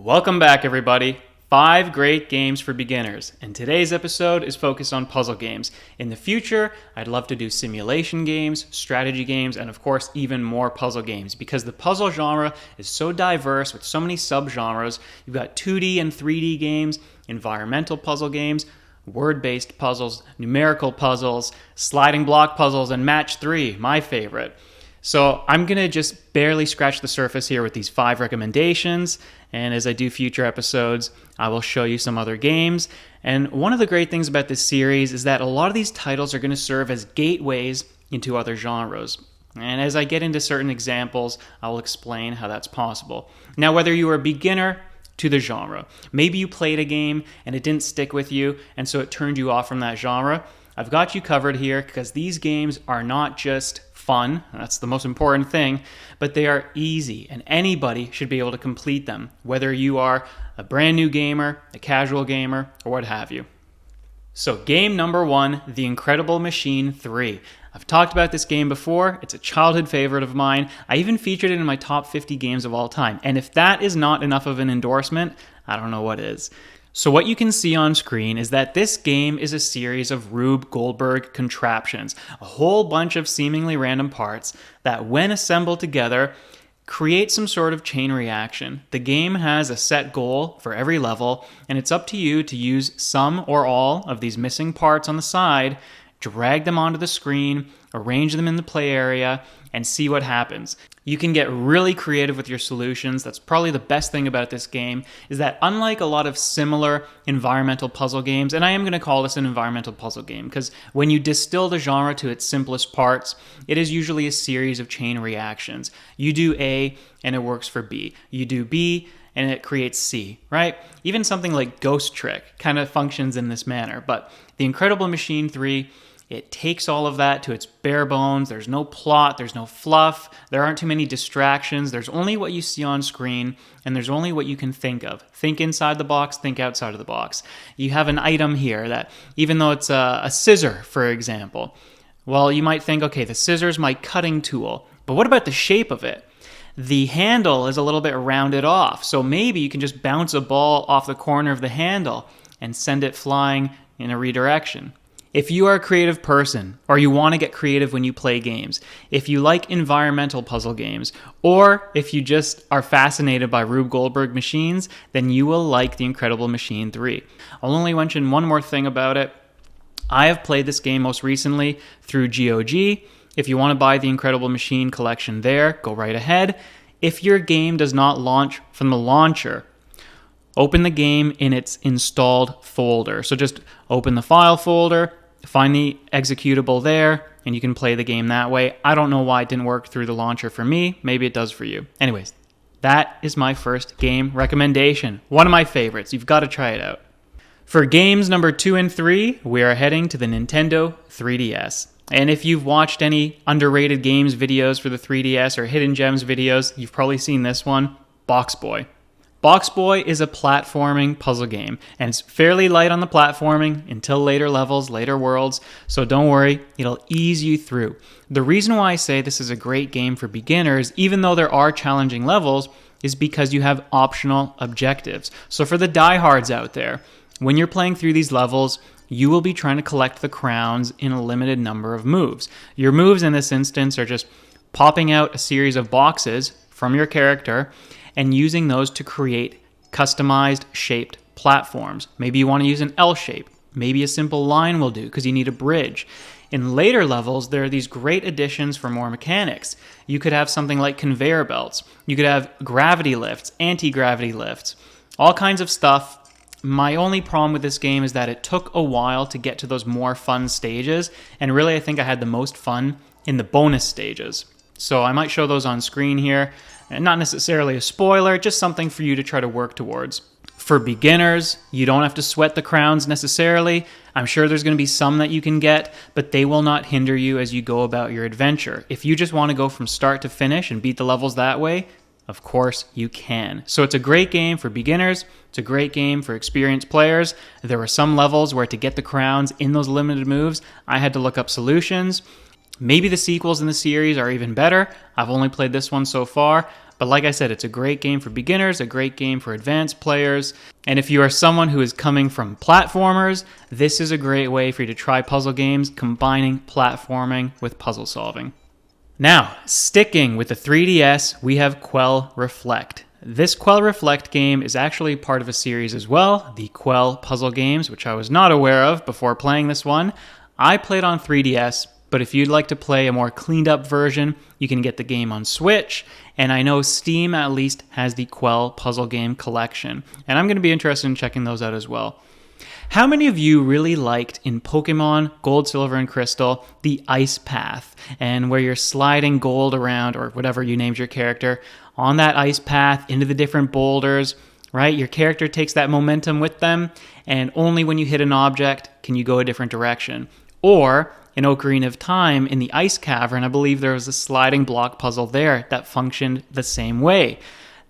Welcome back, everybody. 5 great games for beginners, and today's episode is focused on puzzle games. In the future, I'd love to do simulation games, strategy games, and of course, even more puzzle games, because the puzzle genre is so diverse with so many subgenres. You've got 2D and 3D games, environmental puzzle games, word-based puzzles, numerical puzzles, sliding block puzzles, and match 3, my favorite. So I'm going to just barely scratch the surface here with these 5 recommendations, and as I do future episodes, I will show you some other games. And one of the great things about this series is that a lot of these titles are going to serve as gateways into other genres. And as I get into certain examples, I will explain how that's possible. Now, whether you are a beginner to the genre, maybe you played a game and it didn't stick with you, and so it turned you off from that genre, I've got you covered here because these games are not just fun, that's the most important thing, but they are easy and anybody should be able to complete them, whether you are a brand new gamer, a casual gamer, or what have you. So game number 1, The Incredible Machine 3. I've talked about this game before. It's a childhood favorite of mine. I even featured it in my top 50 games of all time. And if that is not enough of an endorsement, I don't know what is. So what you can see on screen is that this game is a series of Rube Goldberg contraptions, a whole bunch of seemingly random parts that, when assembled together, create some sort of chain reaction. The game has a set goal for every level, and it's up to you to use some or all of these missing parts on the side, drag them onto the screen, arrange them in the play area, and see what happens. You can get really creative with your solutions. That's probably the best thing about this game, is that unlike a lot of similar environmental puzzle games, and I am going to call this an environmental puzzle game, because when you distill the genre to its simplest parts, it is usually a series of chain reactions. You do A, and it works for B. You do B, and it creates C, right? Even something like Ghost Trick kind of functions in this manner, but The Incredible Machine 3, it takes all of that to its bare bones. There's no plot, there's no fluff, there aren't too many distractions, there's only what you see on screen, and there's only what you can think of. Think inside the box, think outside of the box. You have an item here that, even though it's a scissor, for example, well, you might think, okay, the scissor's my cutting tool, but what about the shape of it? The handle is a little bit rounded off, so maybe you can just bounce a ball off the corner of the handle and send it flying in a redirection. If you are a creative person, or you want to get creative when you play games, if you like environmental puzzle games, or if you just are fascinated by Rube Goldberg machines, then you will like The Incredible Machine 3. I'll only mention one more thing about it. I have played this game most recently through GOG. If you want to buy the Incredible Machine collection there, go right ahead. If your game does not launch from the launcher, open the game in its installed folder. So just open the file folder, find the executable there, and you can play the game that way. I don't know why it didn't work through the launcher for me. Maybe it does for you. Anyways, that is my first game recommendation. One of my favorites. You've got to try it out. For games number 2 and 3, we are heading to the Nintendo 3DS. And if you've watched any underrated games videos for the 3DS or hidden gems videos, you've probably seen this one, Box Boy. Box Boy is a platforming puzzle game, and it's fairly light on the platforming until later levels, later worlds, so don't worry, it'll ease you through. The reason why I say this is a great game for beginners, even though there are challenging levels, is because you have optional objectives. So for the diehards out there, when you're playing through these levels, you will be trying to collect the crowns in a limited number of moves. Your moves in this instance are just popping out a series of boxes from your character and using those to create customized shaped platforms. Maybe you want to use an L shape. Maybe a simple line will do because you need a bridge. In later levels, there are these great additions for more mechanics. You could have something like conveyor belts. You could have gravity lifts, anti-gravity lifts, all kinds of stuff. My only problem with this game is that it took a while to get to those more fun stages, and really I think I had the most fun in the bonus stages. So I might show those on screen here. And not necessarily a spoiler, just something for you to try to work towards. For beginners, you don't have to sweat the crowns necessarily. I'm sure there's going to be some that you can get, but they will not hinder you as you go about your adventure. If you just want to go from start to finish and beat the levels that way, of course you can. So it's a great game for beginners. It's a great game for experienced players. There were some levels where to get the crowns in those limited moves, I had to look up solutions. Maybe the sequels in the series are even better. I've only played this one so far. But like I said, it's a great game for beginners, a great game for advanced players. And if you are someone who is coming from platformers, this is a great way for you to try puzzle games, combining platforming with puzzle solving. Now, sticking with the 3DS, we have Quell Reflect. This Quell Reflect game is actually part of a series as well, the Quell Puzzle Games, which I was not aware of before playing this one. I played on 3DS, but if you'd like to play a more cleaned up version, you can get the game on Switch, and I know Steam at least has the Quell Puzzle Game Collection, and I'm going to be interested in checking those out as well. How many of you really liked in Pokemon Gold, Silver, and Crystal the Ice Path, and where you're sliding gold around, or whatever you named your character, on that ice path into the different boulders, right? Your character takes that momentum with them, and only when you hit an object can you go a different direction. Or in Ocarina of Time, in the Ice Cavern, I believe there was a sliding block puzzle there that functioned the same way.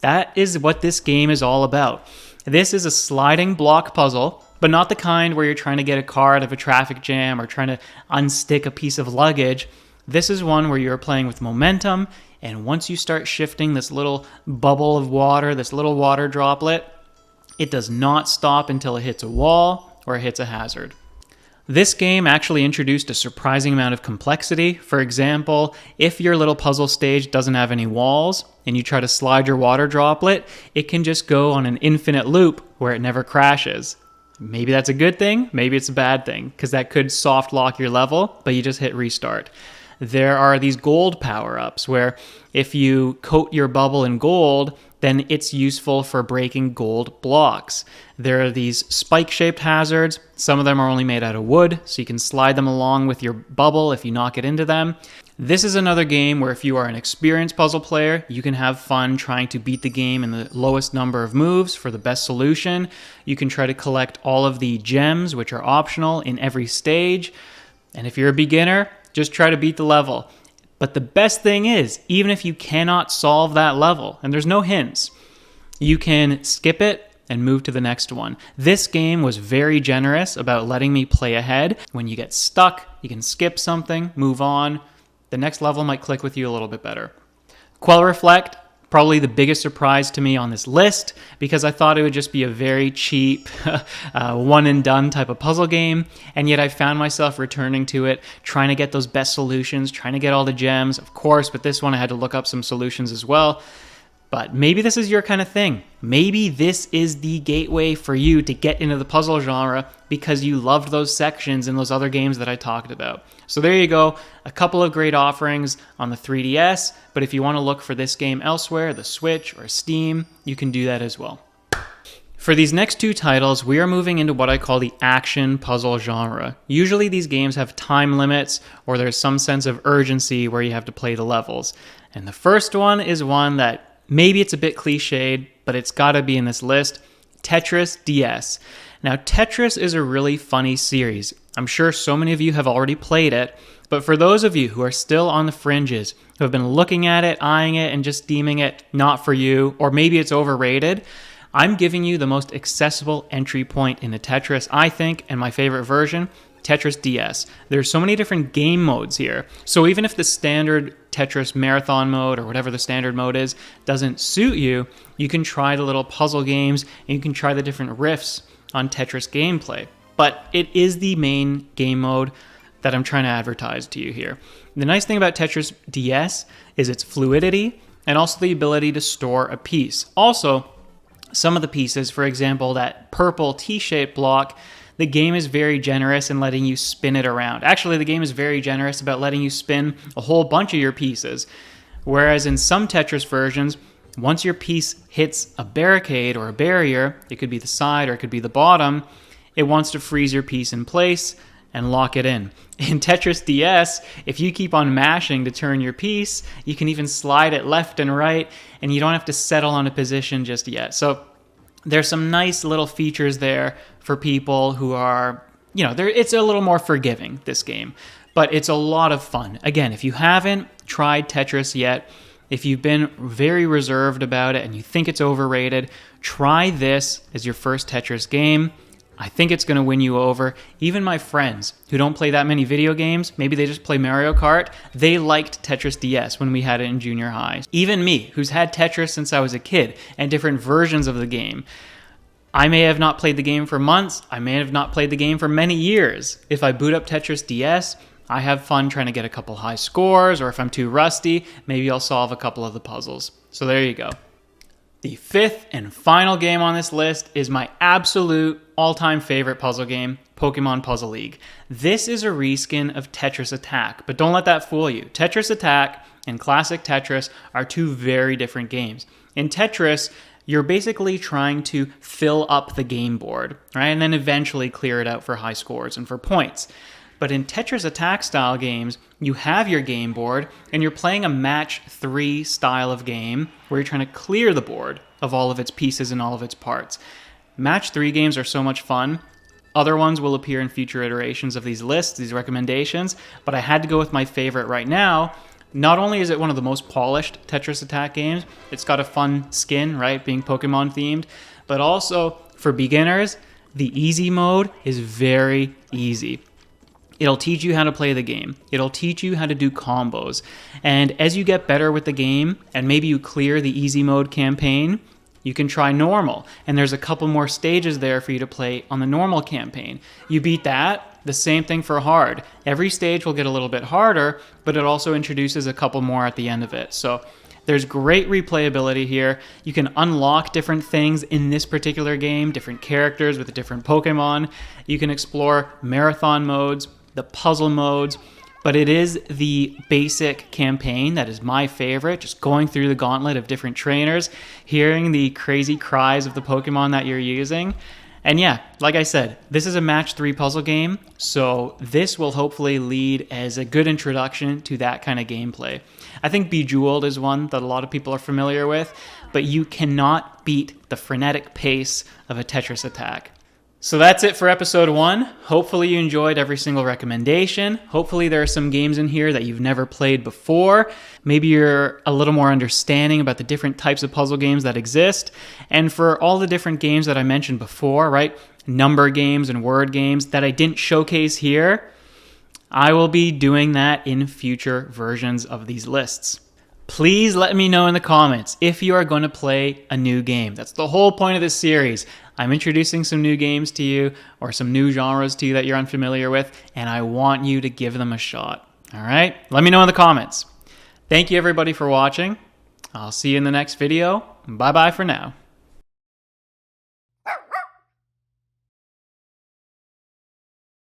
That is what this game is all about. This is a sliding block puzzle, but not the kind where you're trying to get a car out of a traffic jam or trying to unstick a piece of luggage. This is one where you're playing with momentum, and once you start shifting this little bubble of water, this little water droplet, it does not stop until it hits a wall or it hits a hazard. This game actually introduced a surprising amount of complexity. For example, if your little puzzle stage doesn't have any walls and you try to slide your water droplet, it can just go on an infinite loop where it never crashes. Maybe that's a good thing, maybe it's a bad thing, because that could soft lock your level, but you just hit restart. There are these gold power-ups where if you coat your bubble in gold, then it's useful for breaking gold blocks. There are these spike-shaped hazards. Some of them are only made out of wood, so you can slide them along with your bubble if you knock it into them. This is another game where if you are an experienced puzzle player, you can have fun trying to beat the game in the lowest number of moves for the best solution. You can try to collect all of the gems, which are optional in every stage. And if you're a beginner, just try to beat the level. But the best thing is, even if you cannot solve that level, and there's no hints, you can skip it and move to the next one. This game was very generous about letting me play ahead. When you get stuck, you can skip something, move on. The next level might click with you a little bit better. Quell Reflect, probably the biggest surprise to me on this list, because I thought it would just be a very cheap one and done type of puzzle game, and yet I found myself returning to it, trying to get those best solutions, trying to get all the gems. Of course, with this one I had to look up some solutions as well. But maybe this is your kind of thing. Maybe this is the gateway for you to get into the puzzle genre because you loved those sections in those other games that I talked about. So there you go, a couple of great offerings on the 3DS, but if you want to look for this game elsewhere, the Switch or Steam, you can do that as well. For these next two titles, we are moving into what I call the action puzzle genre. Usually these games have time limits or there's some sense of urgency where you have to play the levels. And the first one is one that maybe it's a bit cliched, but it's got to be in this list, Tetris DS. Now, Tetris is a really funny series. I'm sure so many of you have already played it, but for those of you who are still on the fringes, who have been looking at it, eyeing it, and just deeming it not for you, or maybe it's overrated, I'm giving you the most accessible entry point into Tetris, I think, and my favorite version, Tetris DS. There's so many different game modes here. So even if the standard Tetris marathon mode or whatever the standard mode is doesn't suit you, you can try the little puzzle games and you can try the different riffs on Tetris gameplay. But it is the main game mode that I'm trying to advertise to you here. The nice thing about Tetris DS is its fluidity and also the ability to store a piece. Also, some of the pieces, for example, that purple T-shaped block, the game is very generous in letting you spin it around. Actually, the game is very generous about letting you spin a whole bunch of your pieces. Whereas in some Tetris versions, once your piece hits a barricade or a barrier, it could be the side or it could be the bottom, it wants to freeze your piece in place and lock it in. In Tetris DS, if you keep on mashing to turn your piece, you can even slide it left and right, and you don't have to settle on a position just yet. So there's some nice little features there for people who are, it's a little more forgiving, this game. But it's a lot of fun. Again, if you haven't tried Tetris yet, if you've been very reserved about it and you think it's overrated, try this as your first Tetris game. I think it's going to win you over. Even my friends who don't play that many video games, maybe they just play Mario Kart, they liked Tetris DS when we had it in junior high. Even me, who's had Tetris since I was a kid and different versions of the game, I may have not played the game for months, I may have not played the game for many years. If I boot up Tetris DS, I have fun trying to get a couple high scores, or if I'm too rusty, maybe I'll solve a couple of the puzzles. So there you go. The fifth and final game on this list is my absolute all-time favorite puzzle game, Pokemon Puzzle League. This is a reskin of Tetris Attack, but don't let that fool you. Tetris Attack and Classic Tetris are two very different games. In Tetris, you're basically trying to fill up the game board, right? And then eventually clear it out for high scores and for points. But in Tetris Attack style games, you have your game board and you're playing a match 3 style of game where you're trying to clear the board of all of its pieces and all of its parts. Match 3 games are so much fun. Other ones will appear in future iterations of these lists, these recommendations, but I had to go with my favorite right now. Not only is it one of the most polished Tetris Attack games, it's got a fun skin, right, being Pokemon themed, but also for beginners, the easy mode is very easy. It'll teach you how to play the game. It'll teach you how to do combos. And as you get better with the game, and maybe you clear the easy mode campaign, you can try normal. And there's a couple more stages there for you to play on the normal campaign. You beat that, the same thing for hard. Every stage will get a little bit harder, but it also introduces a couple more at the end of it. So there's great replayability here. You can unlock different things in this particular game, different characters with different Pokemon. You can explore marathon modes, the puzzle modes, but it is the basic campaign that is my favorite, just going through the gauntlet of different trainers, hearing the crazy cries of the Pokemon that you're using. And yeah, like I said, this is a match 3 puzzle game, so this will hopefully lead as a good introduction to that kind of gameplay. I think Bejeweled is one that a lot of people are familiar with, but you cannot beat the frenetic pace of a Tetris Attack. So that's it for episode 1. Hopefully you enjoyed every single recommendation. Hopefully there are some games in here that you've never played before. Maybe you're a little more understanding about the different types of puzzle games that exist. And for all the different games that I mentioned before, right? Number games and word games that I didn't showcase here, I will be doing that in future versions of these lists. Please let me know in the comments if you are going to play a new game. That's the whole point of this series. I'm introducing some new games to you or some new genres to you that you're unfamiliar with, and I want you to give them a shot. All right? Let me know in the comments. Thank you everybody for watching. I'll see you in the next video. Bye-bye for now.